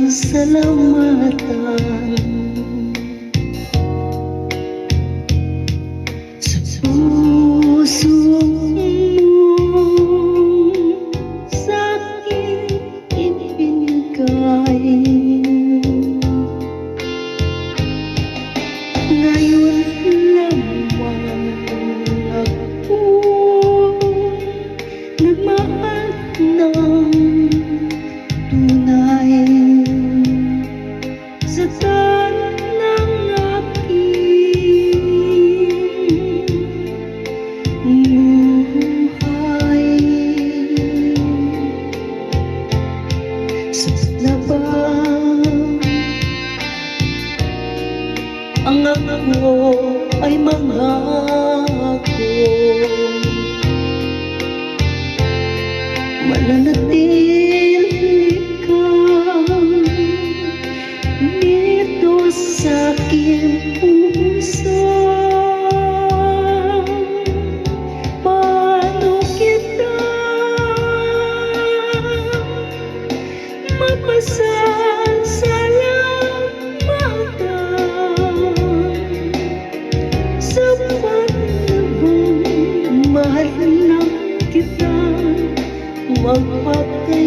pasalamatan sa puso mo sa'kin ibinigay. Ngayon lamang ako nagmahal ng tunay sa tanang aking buhay. Sapat na ba ang ako ay mangako mananatili kang dito sa aking puso? Paano kita mapasasalamatan? Sapat na bang mahal lang kita magpapalagay?